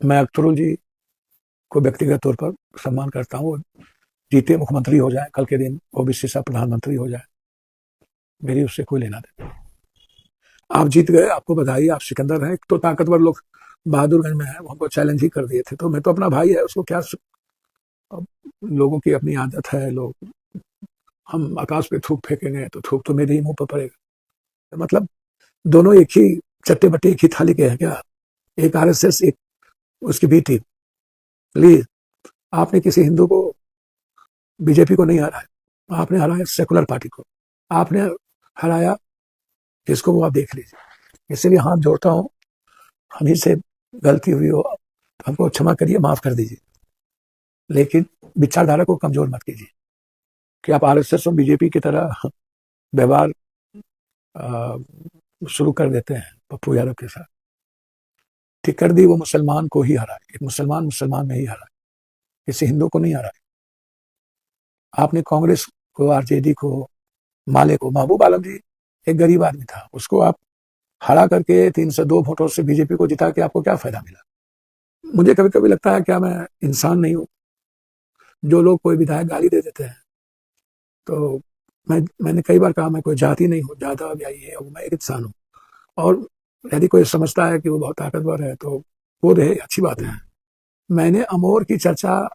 मैं अख्तरुल जी को व्यक्तिगत तौर पर सम्मान करता हूँ। जीते मुख्यमंत्री हो जाए, कल के दिन ओबीसी से प्रधानमंत्री हो जाए, मेरी उससे कोई लेना देना। आप जीत गए, आपको बधाई, आप सिकंदर हैं। एक तो ताकतवर लोग बहादुरगंज में है, हमको चैलेंज ही कर दिए थे, तो मैं तो अपना भाई है, उसको क्या अब लोगों की अपनी आदत है, लोग हम आकाश पे थूक फेंकेंगे तो थूक तो मेरे ही मुंह पर पड़ेगा। मतलब दोनों एक ही चट्टे बट्टे एक ही थाली के हैं क्या? एक आरएसएस, एक उसकी बी टीम। प्लीज, आपने किसी हिंदू को, बीजेपी को नहीं हराया, आपने हराया सेकुलर पार्टी को, आपने हराया जिसको वो आप देख लीजिए। इसलिए हाथ जोड़ता हूँ, हम ही से गलती हुई हो तो हमको क्षमा करिए, माफ कर दीजिए, लेकिन विचारधारा को कमजोर मत कीजिए कि आप आरएसएस और बीजेपी की तरह व्यवहार शुरू कर देते हैं पप्पू यादव के साथ। ठीक कर दी, वो मुसलमान को ही हराए, एक मुसलमान मुसलमान में ही हराए, किसी हिंदू को नहीं हराए। आपने कांग्रेस को, आरजेडी को, माले को, महबूब आलम जी एक गरीब आदमी था, उसको आप हरा करके 302 वोटों से बीजेपी को जिता के आपको क्या फायदा मिला? मुझे कभी कभी लगता है क्या मैं इंसान नहीं हूं? जो लोग कोई विधायक गाली दे देते हैं, तो मैंने कई बार कहा मैं कोई जाति नहीं हूँ, जादा या ये हूँ, मैं एक इंसान हूँ। और यदि कोई समझता है कि वो बहुत ताकतवर है तो वो रहे, अच्छी बात है। मैंने अमोर की चर्चा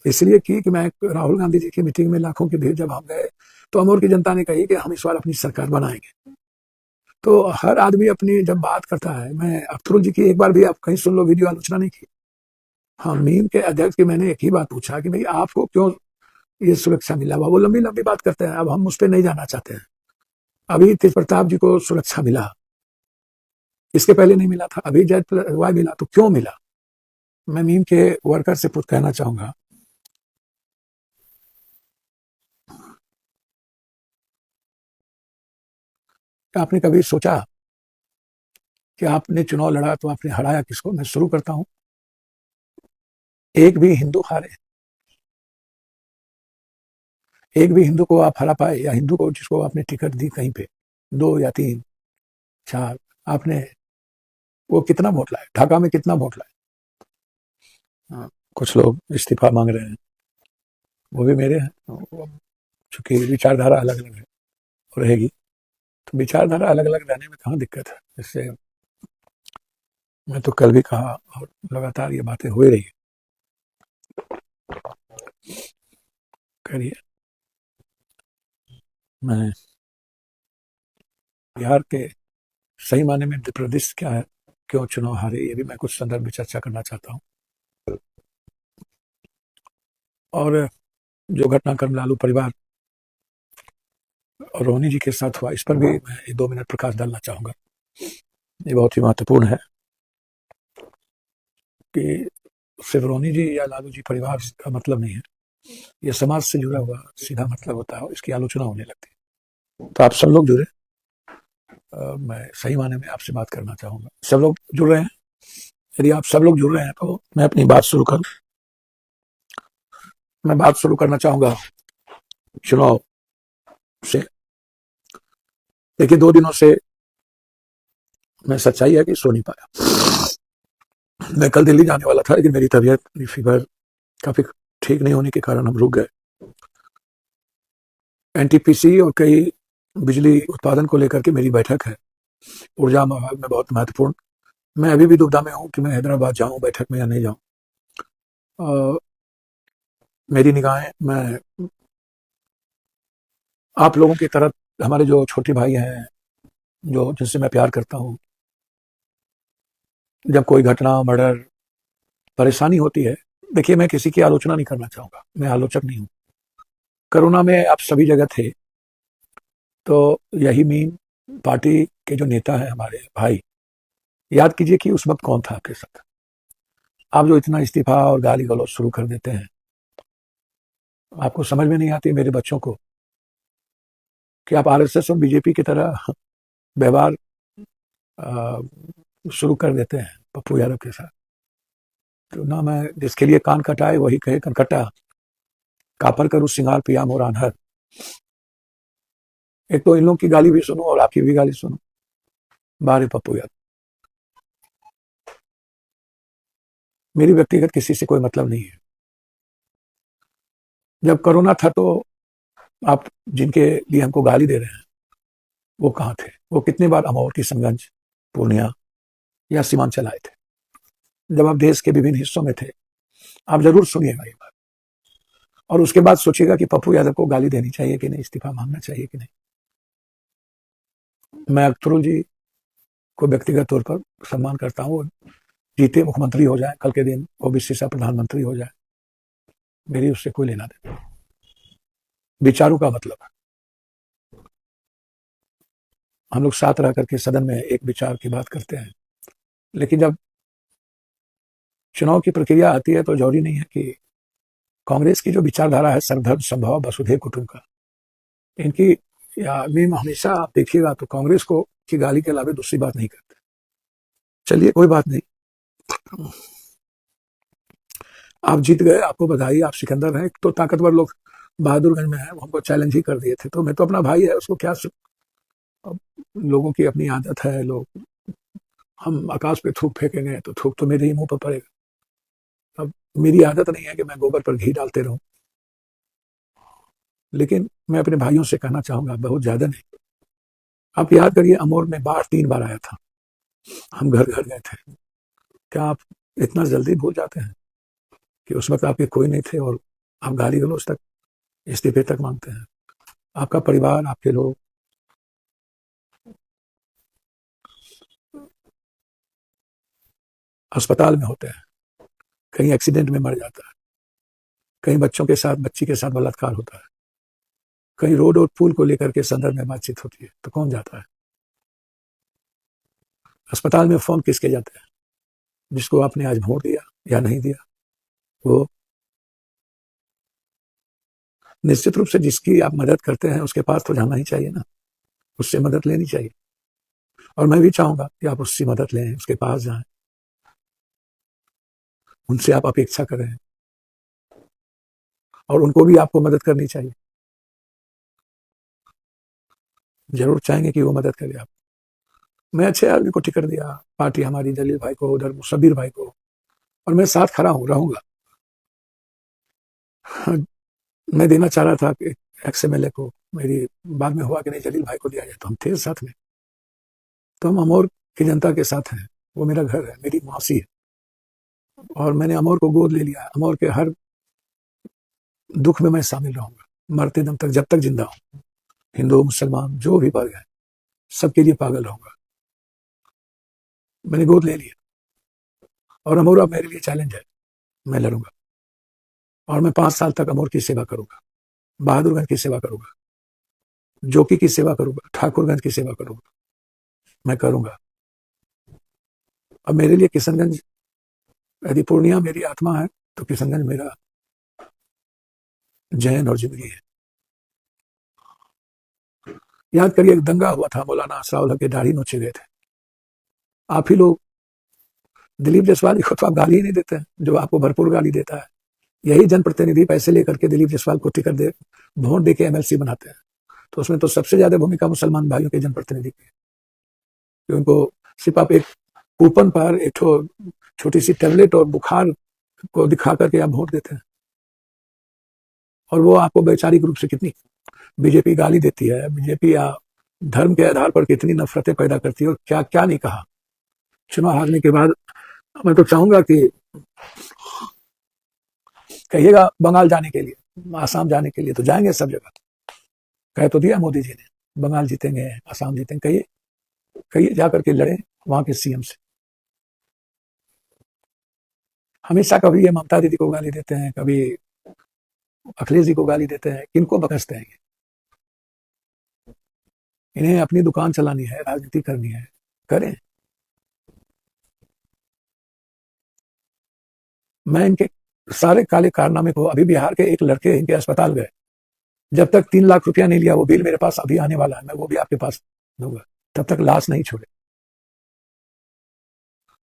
इसलिए की कि मैं राहुल गांधी जी की मीटिंग में लाखों की भीड़ जब हम गए, तो अमोर की जनता ने कही कि हम इस बार अपनी सरकार बनाएंगे। तो हर आदमी अपनी जब बात करता है, मैं अख्तरुल जी की एक बार भी आप कहीं सुन लो वीडियो आलोचना नहीं की। हाँ, मीम के अध्यक्ष की मैंने एक ही बात पूछा कि भाई आपको क्यों ये सुरक्षा मिला? वो लंबी लंबी बात करते हैं, अब हम उस पर नहीं जाना चाहते हैं। अभी तेज प्रताप जी को सुरक्षा मिला, इसके पहले नहीं मिला था, अभी जय वाई मिला, तो क्यों मिला? मैं मीम के वर्कर से कुछ कहना चाहूंगा। आपने कभी सोचा कि आपने चुनाव लड़ा तो आपने हराया किसको? मैं शुरू करता हूं, एक भी हिंदू हारे, एक भी हिंदू को आप हरा पाए, या हिंदू को जिसको आपने टिकट दी कहीं पे, दो या तीन, चार, आपने वो कितना वोट लाए? ढाका में कितना वोट लाए? हाँ, कुछ लोग इस्तीफा मांग रहे हैं, वो भी मेरे हैं। चूंकि विचारधारा अलग अलग है, रहेगी, तो विचारधारा अलग अलग रहने में कहाँ दिक्कत है? इससे मैं तो कल भी कहा, और लगातार ये बातें हो ही रही है। करिए, मैं बिहार के सही मायने में प्रदेश क्या है, क्यों चुनाव हारे, ये भी मैं कुछ संदर्भ में चर्चा करना चाहता हूँ। और जो घटनाक्रम लालू परिवार और रोहिणी जी के साथ हुआ, इस पर भी मैं 2 मिनट प्रकाश डालना चाहूंगा। ये बहुत ही महत्वपूर्ण है कि सिर्फ रोहिणी जी या लालू जी परिवार का मतलब नहीं है, ये समाज से जुड़ा हुआ सीधा मतलब होता है, इसकी आलोचना होने लगती है। तो आप सब लोग जुड़े, मैं सही मायने में आपसे बात करना चाहूंगा। सब लोग जुड़ रहे हैं? यदि आप सब लोग जुड़ रहे हैं तो मैं अपनी बात शुरू करूं। मैं बात शुरू करना चाहूंगा चुनाव से। देखिए, 2 दिनों से मैं, सच्चाई है कि सो नहीं पाया। मैं कल दिल्ली जाने वाला था, लेकिन मेरी तबीयत, मेरी फीवर काफी ठीक नहीं होने के कारण हम रुक गए। एनटीपीसी और कई बिजली उत्पादन को लेकर के मेरी बैठक है ऊर्जा विभाग में, बहुत महत्वपूर्ण। मैं अभी भी दुविधा में हूं कि मैं हैदराबाद जाऊं बैठक में या नहीं जाऊं। मेरी निगाहें, मैं आप लोगों की तरफ, हमारे जो छोटे भाई हैं, जो जिनसे मैं प्यार करता हूं, जब कोई घटना, मर्डर, परेशानी होती है, देखिए मैं किसी की आलोचना नहीं करना चाहूंगा, मैं आलोचक नहीं हूं। कोरोना में आप सभी जगह थे, तो यही मीम पार्टी के जो नेता हैं हमारे भाई, याद कीजिए कि उस वक्त कौन था आपके साथ। आप जो इतना इस्तीफा और गाली गलौज शुरू कर देते हैं, आपको समझ में नहीं आती मेरे बच्चों को कि आप आरएसएस और बीजेपी की तरह व्यवहार शुरू कर देते हैं पप्पू यादव के साथ। तो ना, मैं जिसके लिए कान कटाए वही कहे कनकटा, कापर करूं सिंगार पिया मोर आन्हर। एक तो इन लोग की गाली भी सुनो और आपकी भी गाली सुनो, बारे पप्पू यादव। मेरी व्यक्तिगत किसी से कोई मतलब नहीं है। जब कोरोना था तो आप जिनके लिए हमको गाली दे रहे हैं वो कहाँ थे? वो कितनी बार अमौर, किशनगंज, पूर्णिया या सीमांचल आए थे? जब आप देश के विभिन्न हिस्सों में थे, आप जरूर सुनिएगा ये बात और उसके बाद सोचिएगा कि पप्पू यादव को गाली देनी चाहिए कि नहीं, इस्तीफा मांगना चाहिए कि नहीं। मैं अख्तरुल जी को व्यक्तिगत तौर पर सम्मान करता हूँ। जीते मुख्यमंत्री हो जाए, कल के दिन ओबीसी से प्रधानमंत्री हो जाए, मेरी उससे कोई लेना देना। विचारों का मतलब है हम लोग साथ रह करके सदन में एक विचार की बात करते हैं, लेकिन जब चुनाव की प्रक्रिया आती है तो जरूरी नहीं है कि कांग्रेस की जो विचारधारा है सर्वधर्म समभाव वसुधैव कुटुंब इनकी, या मैं हमेशा आप देखिएगा तो कांग्रेस को की गाली के अलावा दूसरी बात नहीं करते। चलिए कोई बात नहीं, आप जीत गए, आपको बधाई, आप सिकंदर हैं। तो ताकतवर लोग बहादुरगंज में है, वो हमको चैलेंज ही कर दिए थे, तो मैं तो अपना भाई है उसको क्या अब लोगों की अपनी आदत है, लोग हम आकाश पे थूक फेंकेंगे तो थूक तो मेरे ही मुंह पर पड़ेगा। अब मेरी आदत नहीं है कि मैं गोबर पर घी डालते रहूं, लेकिन मैं अपने भाइयों से कहना चाहूंगा, बहुत ज्यादा नहीं। आप याद करिए अमोर में बाढ़ 3 बार आया था, हम घर घर गए थे। क्या आप इतना जल्दी भूल जाते हैं कि उस वक्त आपके कोई नहीं थे और आप गाली गलौज तक, इस्तीफे तक मांगते हैं? आपका परिवार, आपके लोग अस्पताल में होते हैं, कहीं एक्सीडेंट में मर जाता है, कहीं बच्चों के साथ, बच्ची के साथ बलात्कार होता है, कहीं रोड और पुल को लेकर के संदर्भ में बातचीत होती है, तो कौन जाता है? अस्पताल में फोन किसके जाते हैं? जिसको आपने आज वोट दिया या नहीं दिया, वो निश्चित रूप से जिसकी आप मदद करते हैं उसके पास तो जाना ही चाहिए ना, उससे मदद लेनी चाहिए। और मैं भी चाहूंगा कि आप उससे मदद लें, उसके पास जाएं, उनसे आप अपेक्षा करें और उनको भी आपको मदद करनी चाहिए। जरूर चाहेंगे कि वो मदद करे आप। मैं अच्छे आदमी को टिकट दिया, पार्टी हमारी जलील भाई को, उधर शबीर भाई को, और मैं साथ खड़ा हूँ, रहूंगा। मैं देना चाह रहा था कि एक्स एमएलए को, मेरी बाद में हुआ कि नहीं जलील भाई को दिया जाए, तो हम थे साथ में। तो हम अमौर की जनता के साथ हैं, वो मेरा घर है, मेरी मौसी है, और मैंने अमौर को गोद ले लिया। अमौर के हर दुख में मैं शामिल रहूंगा, मरते दम तक, जब तक जिंदा हूं। हिंदू मुसलमान जो भी वर्ग है, सबके लिए पागल रहूंगा। मैंने गोद ले लिया और अमौर अब मेरे लिए चैलेंज है, मैं लड़ूंगा और मैं 5 साल तक अमौर की सेवा करूंगा, बहादुरगंज की सेवा करूंगा, जोकी की सेवा करूंगा, ठाकुरगंज की सेवा करूंगा, मैं करूंगा। अब मेरे लिए किशनगंज, यदि पूर्णिया मेरी आत्मा है तो किशनगंज मेरा जैन और जिंदगी है। याद करिए एक दंगा हुआ था, मौलाना असराउल के दाढ़ी नोचे गए थे। आप ही लोग दिलीप जायसवाल को तो आप गाली ही नहीं देते हैं, जो आपको भरपूर गाली देता है। यही जनप्रतिनिधि पैसे लेकर के दिलीप जायसवाल को टिकट दे, वोट दे के एमएलसी बनाते हैं। तो उसमें तो सबसे ज्यादा भूमिका मुसलमान भाइयों के जनप्रतिनिधि की है। उनको सिर्फ आप एक कूपन पर एक छोटी सी टेबलेट और बुखार को दिखा करके आप वोट देते हैं, और वो आपको वैचारिक रूप से कितनी बीजेपी गाली देती है, बीजेपी या धर्म के आधार पर कितनी नफरतें पैदा करती है, और क्या क्या नहीं कहा। चुनाव हारने के बाद मैं तो चाहूंगा कि कहिएगा बंगाल जाने के लिए, आसाम जाने के लिए, तो जाएंगे सब जगह। कह तो दिया मोदी जी ने, बंगाल जीतेंगे, आसाम जीतेंगे, कहिए कहिए, जाकर के लड़े वहां के सीएम से। हमेशा कभी ये ममता दीदी को गाली देते हैं, कभी अखिलेश जी को गाली देते हैं, किनको बकसते हैं? इन्हें अपनी दुकान चलानी है, राजनीति करनी है, करें। मैं इनके सारे काले कारनामे को, अभी बिहार के एक लड़के इनके अस्पताल गए, जब तक 3 लाख रुपया नहीं लिया, वो बिल मेरे पास अभी आने वाला है, मैं वो भी आपके पास दूंगा, तब तक लाश नहीं छोड़े।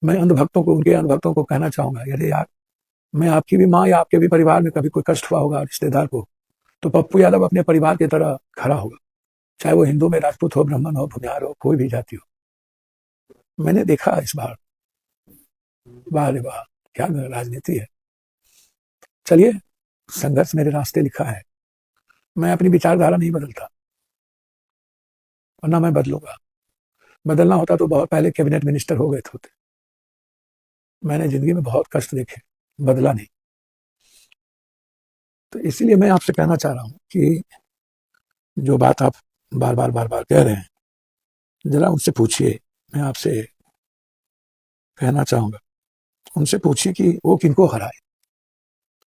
मैं अंधभक्तों को, उनके अंधभक्तों को कहना चाहूंगा, यदि यार मैं आपकी भी माँ या आपके भी परिवार में कभी कोई कष्ट हुआ होगा रिश्तेदार को, तो पप्पू यादव अपने परिवार की तरह खड़ा होगा, चाहे वो हिंदू में राजपूत हो, ब्राह्मण हो, भुनियार हो, कोई भी जाति हो। मैंने देखा इस बार, वाह रे वाह, क्या राजनीति है। चलिए, संघर्ष मेरे रास्ते लिखा है, मैं अपनी विचारधारा नहीं बदलता और ना मैं बदलूंगा। बदलना होता तो बहुत पहले कैबिनेट मिनिस्टर हो गए होते। मैंने जिंदगी में बहुत कष्ट देखे, बदला नहीं। तो इसीलिए मैं आपसे कहना चाह रहा हूं कि जो बात आप बार बार कह रहे हैं, जरा उनसे पूछिए। मैं आपसे कहना चाहूंगा, उनसे पूछिए कि वो किनको हराए।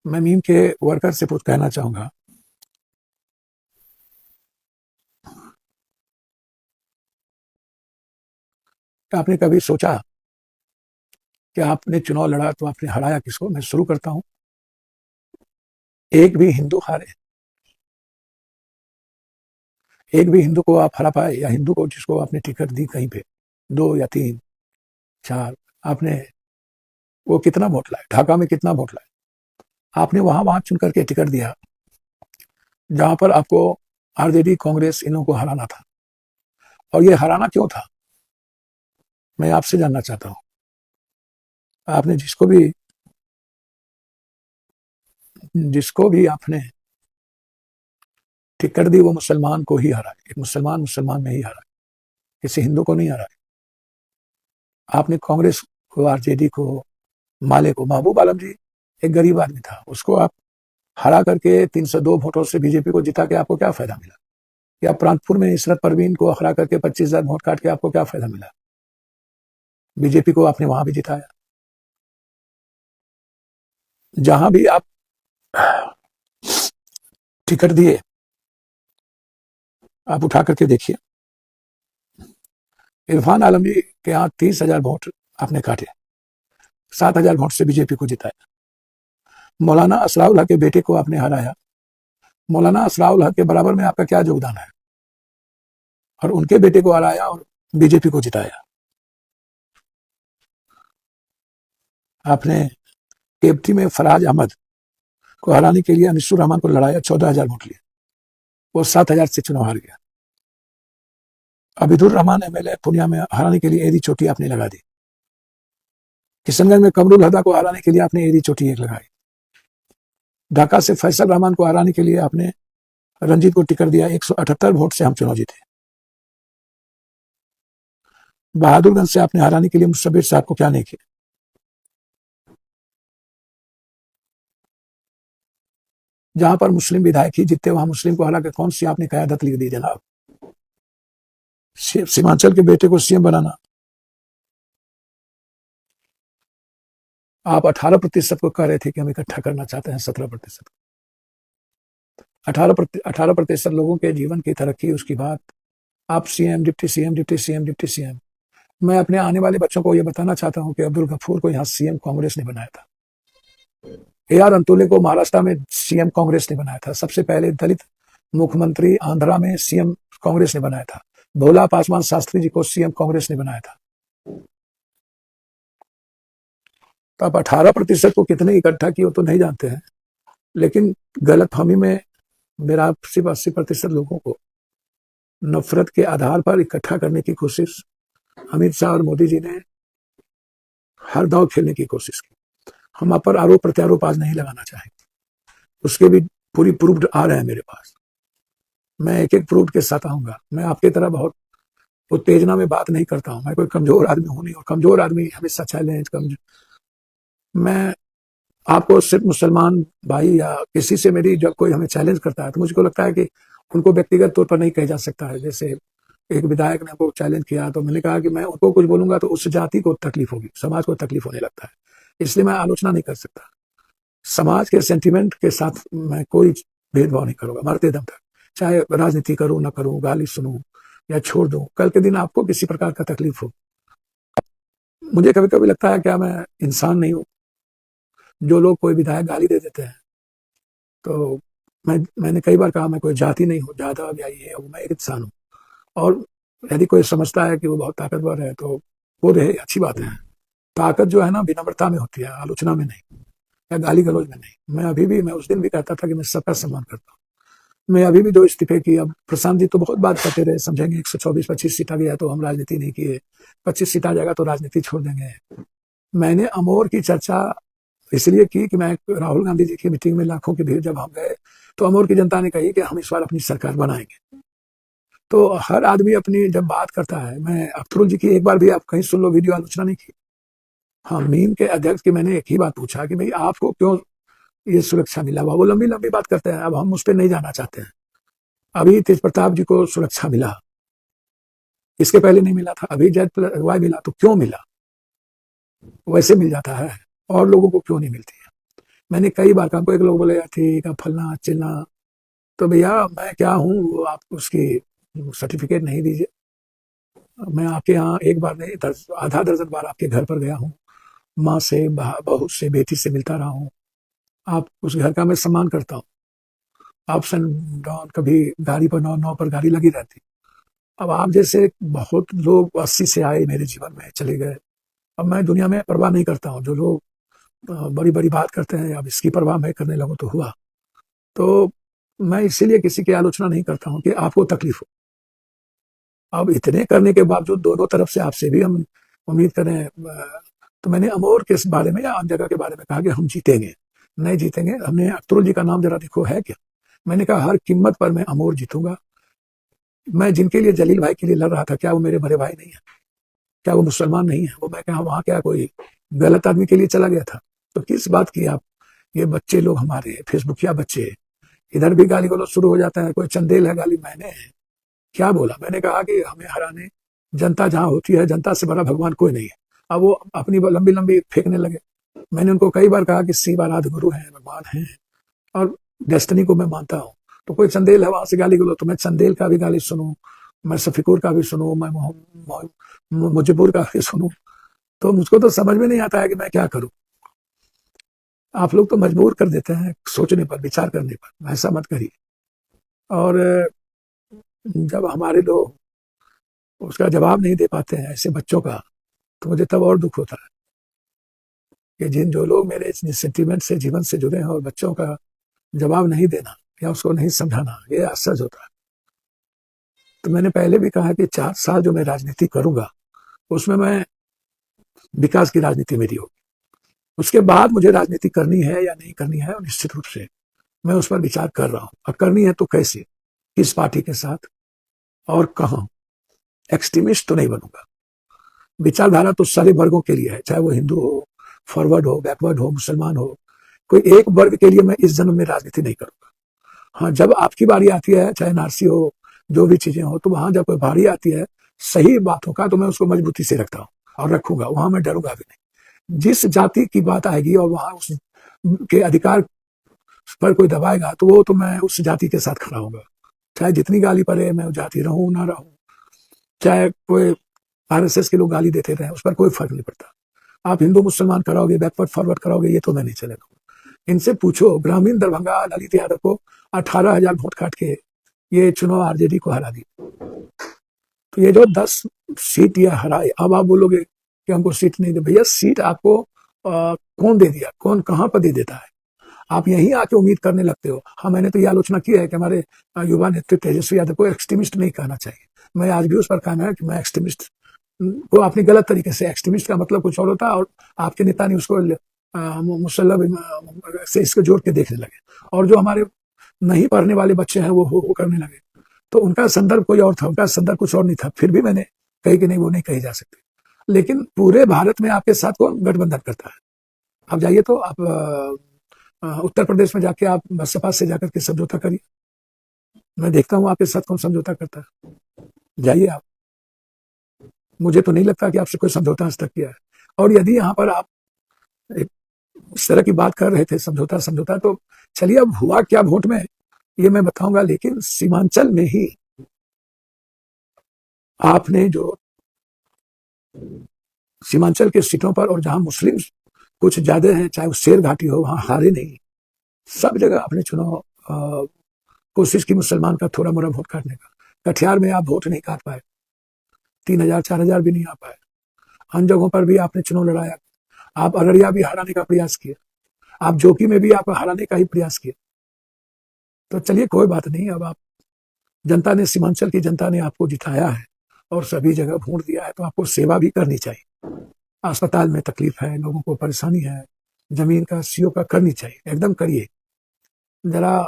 मैं मीम के वर्कर से कहना चाहूंगा, आपने कभी सोचा कि आपने चुनाव लड़ा तो आपने हराया किसको? मैं शुरू करता हूं। एक भी हिंदू हारे, एक भी हिंदू को आप हरा पाए, या हिंदू को जिसको आपने टिकट दी कहीं पे, 2 या 3, 4, आपने वो कितना वोट लाए? ढाका में कितना वोट लाए? आपने वहां वहां चुन करके टिकट दिया जहां पर आपको आरजेडी कांग्रेस इनों को हराना था। और ये हराना क्यों था, मैं आपसे जानना चाहता हूं। आपने जिसको भी आपने टिकट दी वो मुसलमान को ही हराए। एक मुसलमान मुसलमान में ही हराए, किसी हिंदू को नहीं हराए। आपने कांग्रेस को, आरजेडी को, माले को, महबूब आलम जी एक गरीब आदमी था, उसको आप हरा करके 302 वोटों से बीजेपी को जिता के आपको क्या फायदा मिला? या प्रांतपुर में इशरत परवीन को हरा करके 25,000 वोट काट के आपको क्या फायदा मिला? बीजेपी को आपने वहां भी जिताया। जहां भी आप टिकट दिए, आप उठा करके देखिए। इरफान आलम जी के यहाँ 30,000 वोट आपने काटे, 7,000 वोट से बीजेपी को जिताया। मौलाना असराउल हक के बेटे को आपने हराया। मौलाना असराउल हक के बराबर में आपका क्या योगदान है? और उनके बेटे को हराया और बीजेपी को जिताया। आपने केपटी में फराज अहमद को हराने के लिए अनिसुर रहमान को लड़ाया, 14,000 वोट लिए, वो 7,000 से चुनाव हार गया। अबिदुर रहमान एमएलए पुनिया में हराने के लिए एदी चोटी आपने लगा दी। किशनगंज में कमरुल हदा को हराने के लिए आपने एदी चोटी एक लगाई। ढाका से फैसल रहमान को हराने के लिए आपने रंजीत को टिकट दिया, 178 वोट से हम चुनाव जीते। बहादुरगंज से आपने हराने के लिए मुशब्बिर साहब को क्या नहीं किया? जहां पर मुस्लिम विधायक ही जीतते वहां मुस्लिम को हरा के कौन सी आपने कयादत लिख दी जनाब? सीमांचल के बेटे को सीएम बनाना। आप 18% को कह रहे थे कि हम इकट्ठा करना चाहते हैं, 17%। 18% लोगों के जीवन की तरक्की, उसकी बात आप CM, deputy CM, deputy CM, deputy CM. मैं अपने आने वाले बच्चों को यह बताना चाहता हूं कि अब्दुल गफूर को यहां सीएम कांग्रेस ने बनाया था। AR अंतुले को महाराष्ट्र में सीएम कांग्रेस ने बनाया था। सबसे पहले दलित मुख्यमंत्री आंध्रा में सीएम कांग्रेस ने बनाया था। भोला पासवान शास्त्री जी को सीएम कांग्रेस ने बनाया था। तो आप 18% को कितने इकट्ठा किए तो नहीं जानते हैं, लेकिन गलतफहमी में मेरा सिर्फ 80% लोगों को नफरत के आधार पर इकट्ठा करने की कोशिश अमित शाह और मोदी जी ने हर दाव खेलने की कोशिश की। हम आप पर आरोप प्रत्यारोप आज नहीं लगाना चाहेंगे, उसके भी पूरी प्रूफ आ रहे हैं मेरे पास। मैं एक एक प्रूफ के साथ आऊंगा। मैं आपके तरह बहुत उत्तेजना में बात नहीं करता हूं। मैं कोई कमजोर आदमी हूं नहीं, और कमजोर आदमी हमेशा चैलेंज मैं आपको सिर्फ मुसलमान भाई या किसी से मेरी जब कोई हमें चैलेंज करता है तो मुझको लगता है कि उनको व्यक्तिगत तौर पर नहीं कहा जा सकता है। जैसे एक विधायक ने हमको चैलेंज किया तो मैंने कहा कि मैं उनको कुछ बोलूंगा तो उस जाति को तकलीफ होगी, समाज को तकलीफ होने लगता है, इसलिए मैं आलोचना नहीं कर सकता। समाज के सेंटिमेंट के साथ मैं कोई भेदभाव नहीं करूंगा मरते दम तक, चाहे राजनीति करूं ना करूं, गाली सुनूं या छोड़ दूं। कल के दिन आपको किसी प्रकार का तकलीफ हो, मुझे कभी कभी लगता है क्या मैं इंसान नहीं हूं? जो लोग कोई विधायक गाली दे देते हैं तो मैंने कई बार कहा मैं कोई जाति नहीं हूँ, जादव या ये हूँ, मैं एक इंसान हूँ। और यदि कोई समझता है कि वो बहुत ताकतवर है तो वो रहे, अच्छी बात है। ताकत जो है ना विनम्रता में होती है, आलोचना में नहीं, या गाली गलौज में नहीं। मैं उस दिन भी कहता था कि मैं सबका सम्मान करता हूँ। मैं अभी भी जो इस्तीफे की, अब प्रशांत जी तो बहुत बात करते रहे, समझेंगे 124 25 सीट आ गया तो हम राजनीति नहीं किए, 25 सीट आ जाएगा तो राजनीति छोड़ देंगे। मैंने अमोर की चर्चा इसलिए की कि मैं राहुल गांधी जी की मीटिंग में लाखों की भीड़ जब हम गए तो अमोर की जनता ने कही कि हम इस बार अपनी सरकार बनाएंगे। तो हर आदमी अपनी जब बात करता है, मैं अख्तरुल जी की एक बार भी आप कहीं सुन लो वीडियो आलोचना नहीं की। हाँ, मीम के अध्यक्ष की मैंने एक ही बात पूछा कि भाई आपको क्यों ये सुरक्षा मिला? वो लंबी लंबी बात करते हैं, अब हम उस पर नहीं जाना चाहते हैं। अभी तेज प्रताप जी को सुरक्षा मिला, इसके पहले नहीं मिला था। अभी जय वाई मिला, तो क्यों मिला? वैसे मिल जाता है, और लोगों को क्यों नहीं मिलती है? मैंने कई बार कहा, एक लोग बोले ठीक है फलना चिलना, तो भैया मैं क्या हूँ, आप उसकी सर्टिफिकेट नहीं दीजिए। मैं आपके यहाँ एक बार नहीं आधा दर्जन बार आपके घर पर गया हूँ, माँ से बहू से बेटी से मिलता रहा हूँ, आप उस घर का मैं सम्मान करता हूँ। अप्स एंड डाउन, कभी गाड़ी पर नौ नौ पर गाड़ी लगी रहती। अब आप जैसे बहुत लोग 80 से आए मेरे जीवन में चले गए। अब मैं दुनिया में परवाह नहीं करता हूँ। जो लोग बड़ी बड़ी बात करते हैं, अब इसकी परवाह मैं करने लगूँ तो हुआ। तो मैं इसीलिए किसी की आलोचना नहीं करता हूँ कि आपको तकलीफ हो। अब इतने करने के बावजूद दोनों तरफ से आपसे भी हम उम्मीद करें। तो मैंने अमोर के बारे में या अन्य जगह के बारे में कहा कि हम जीतेंगे, नहीं जीतेंगे। हमने अख्तरुल जी का नाम जरा देखो है क्या? मैंने कहा हर कीमत पर मैं अमोर जीतूंगा। मैं जिनके लिए जलील भाई के लिए लड़ रहा था, क्या वो मेरे बड़े भाई नहीं है? क्या वो मुसलमान नहीं है? वो मैं कहा वहां क्या कोई गलत आदमी के लिए चला गया था? तो किस बात की आप, ये बच्चे लोग हमारे फेसबुकिया बच्चे, इधर भी गाली गलौज शुरू हो जाता है। कोई चंदेल है गाली मैंने है? क्या बोला? मैंने कहा कि हमें हराने जनता जहां होती है, जनता से बड़ा भगवान कोई नहीं है। अब वो अपनी लंबी लंबी फेंकने लगे। मैंने उनको कई बार कहा कि शिव आराध्य गुरु हैं, भगवान हैं, और डेस्टिनी को मैं मानता हूँ। तो कोई चंदेल है वहां से गाली गलो, तो मैं चंदेल का भी गाली सुनूं, मैं शफिकुर का भी सुनूं, मैं मुजबुर का भी सुनूं? तो मुझको तो समझ में नहीं आता है कि मैं क्या करूं। आप लोग तो मजबूर कर देते हैं सोचने पर, विचार करने पर। ऐसा मत करिए। और जब हमारे लोग उसका जवाब नहीं दे पाते हैं ऐसे बच्चों का, तो मुझे तब और दुख होता है कि जिन जो लोग मेरे सेंटीमेंट से, जीवन से जुड़े हैं, और बच्चों का जवाब नहीं देना या उसको नहीं समझाना, ये असहज होता है। तो मैंने पहले भी कहा कि 4 साल जो मैं राजनीति करूंगा, उसमें मैं विकास की राजनीति मेरी होगी। उसके बाद मुझे राजनीति करनी है या नहीं करनी है, निश्चित रूप से मैं उस पर विचार कर रहा हूं। और करनी है तो कैसे, किस पार्टी के साथ और कहां। एक्सट्रीमिस्ट तो नहीं बनूंगा। विचारधारा तो सारे वर्गों के लिए है, चाहे वो हिंदू हो, फॉरवर्ड हो, बैकवर्ड हो, मुसलमान हो। कोई एक वर्ग के लिए मैं इस जन्म में राजनीति नहीं करूंगा। हाँ, जब आपकी बारी आती है, चाहे नारसी हो, जो भी चीजें हो, तो वहां जब कोई बारी आती है सही बातों का, तो मैं उसको मजबूती से रखता हूँ और रखूंगा। वहां मैं डरूंगा भी नहीं। जिस जाति की बात आएगी और वहां उस के अधिकार पर कोई दबाएगा, तो वो तो मैं उस जाति के साथ खड़ा होगा। चाहे जितनी गाली पड़े, मैं जाति रहूं ना रहूं, चाहे कोई आरएसएस के लोग गाली देते रहे, उस पर कोई फर्क नहीं पड़ता। आप हिंदू मुसलमान कराओगे, बैकवर्ड फॉरवर्ड कराओगे, ये तो मैं नहीं चलेगा। इनसे पूछो, ग्रामीण दरभंगा ललित यादव को 18,000 वोट काट के ये चुनाव आरजेडी को हरा दी। तो ये जो 10 सीट ये हराए, अब आप बोलोगे कि हमको सीट नहीं दे। भैया सीट आपको कौन दे दिया? कौन कहां पर दे देता है? आप यहीं आके उम्मीद करने लगते हो। हाँ, मैंने तो ये आलोचना की है कि हमारे युवा नेतृत्व तेजस्वी यादव को एक्सट्रीमिस्ट नहीं कहना चाहिए। मैं आज भी उस पर कहना है कि मैं एक्सट्रीमिस्ट को आपने गलत तरीके से, एक्सट्रीमिस्ट का मतलब कुछ और होता है, और आपके नेता ने उसको मुसल्लम से इसको जोड़ के देखने लगे। और जो हमारे नहीं पढ़ने वाले बच्चे हैं वो करने लगे। तो उनका संदर्भ कोई और था, उनका संदर्भ कुछ और नहीं था। फिर भी मैंने कही कि नहीं, वो नहीं कही जा सकती। लेकिन पूरे भारत में आपके साथ कौन गठबंधन करता है? आप जाइए तो आप उत्तर प्रदेश में जाके आप बसपा से जाकर के समझौता करिए। मैं देखता हूँ आपके साथ कौन समझौता करता है। जाइए आप। मुझे तो नहीं लगता कि आपसे कोई समझौता आज तक किया है। और यदि यहाँ पर आप एक इस तरह की बात कर रहे थे, समझौता समझौता, तो चलिए अब हुआ क्या वोट में ये मैं बताऊंगा। लेकिन सीमांचल में ही आपने जो सीमांचल के सीटों पर, और जहां मुस्लिम कुछ ज्यादा हैं, चाहे वो शेर घाटी हो, वहां हारे नहीं। सब जगह आपने चुनाव कोशिश की मुसलमान का थोड़ा मोड़ा वोट काटने का। कटिहार में आप वोट नहीं काट पाए, 3,000 4,000 भी नहीं आ पाए। अन्य जगहों पर भी आपने चुनाव लड़ाया। आप अररिया भी हराने का प्रयास किए, आप जोकी में भी आप हराने का ही प्रयास किए। तो चलिए कोई बात नहीं। अब आप, जनता ने, सीमांचल की जनता ने आपको जिताया है और सभी जगह वोट दिया है, तो आपको सेवा भी करनी चाहिए। अस्पताल में तकलीफ है, लोगों को परेशानी है, जमीन का सीओ का करनी चाहिए, एकदम करिए। जरा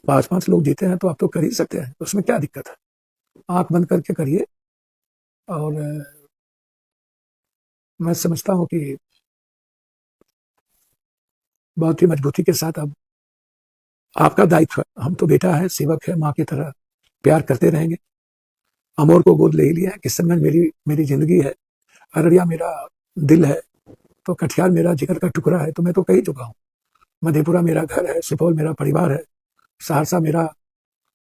5-5 लोग जीते हैं तो आप तो कर ही सकते हैं, उसमें क्या दिक्कत है? आंख बंद करके करिए। और मैं समझता हूँ कि बहुत ही मजबूती के साथ अब आपका दायित्व है। हम तो बेटा है, सेवक है, माँ की तरह प्यार करते रहेंगे। अमोर को गोद ले ही लिया है। किशनगंज मेरी जिंदगी है, अररिया मेरा दिल है, तो कटिहार मेरा जिगर का टुकड़ा है, तो मैं तो कह ही चुका हूँ। मधेपुरा मेरा घर है, सुपौल मेरा परिवार है, सहरसा मेरा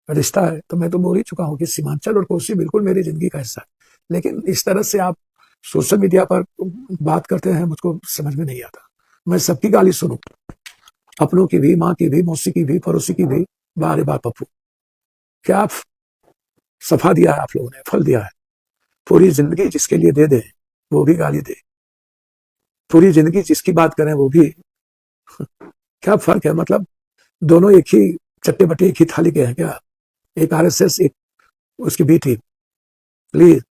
रिश्ता है, तो मैं तो बोल ही चुका हूँ कि सीमांचल और कोसी बिल्कुल मेरी जिंदगी का हिस्सा है। लेकिन इस तरह से आप सोशल मीडिया पर बात करते हैं, मुझको समझ में नहीं आता। मैं सबकी गाली सुनूं, अपनों की भी, माँ की भी, मौसी की भी, पड़ोसी की भी। बारे बार पप्पू, क्या आप सफा दिया है, आप लोगों ने फल दिया है। पूरी जिंदगी जिसके लिए दे दे वो भी गाली दे, पूरी जिंदगी जिसकी बात करें वो भी। क्या फर्क है? मतलब दोनों एक ही चट्टे बट्टे, एक ही थाली के हैं क्या? एक आरएसएस, एक उसकी बेटी। प्लीज,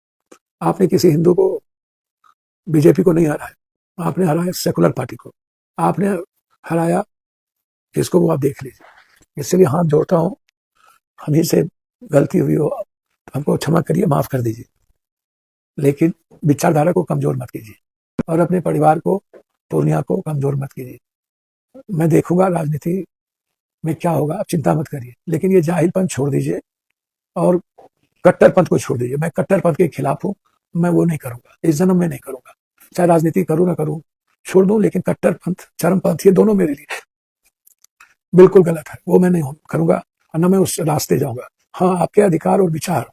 आपने किसी हिंदू को, बीजेपी को नहीं हराया, आपने हराया सेकुलर पार्टी को। आपने हराया किसको, वो आप देख लीजिए। इसलिए हाथ जोड़ता हूँ, हम ही से गलती हुई हो तो हमको क्षमा करिए, माफ कर दीजिए, लेकिन विचारधारा को कमजोर मत कीजिए और अपने परिवार को, पूर्णिया को कमजोर मत कीजिए। मैं देखूंगा राजनीति में क्या होगा, आप चिंता मत करिए, लेकिन ये जाहिलपन छोड़ दीजिए और कट्टरपंथ को छोड़ दीजिए। मैं कट्टरपंथ के खिलाफ हूँ, मैं वो नहीं करूंगा, इस जन्म में नहीं करूंगा। चाहे राजनीति करूं ना करूं, छोड़ दूं, लेकिन कट्टरपंथ, चरमपंथ, ये दोनों मेरे लिए बिल्कुल गलत है, वो मैं नहीं करूंगा और न मैं उस रास्ते जाऊंगा। हाँ, आपके अधिकार और विचार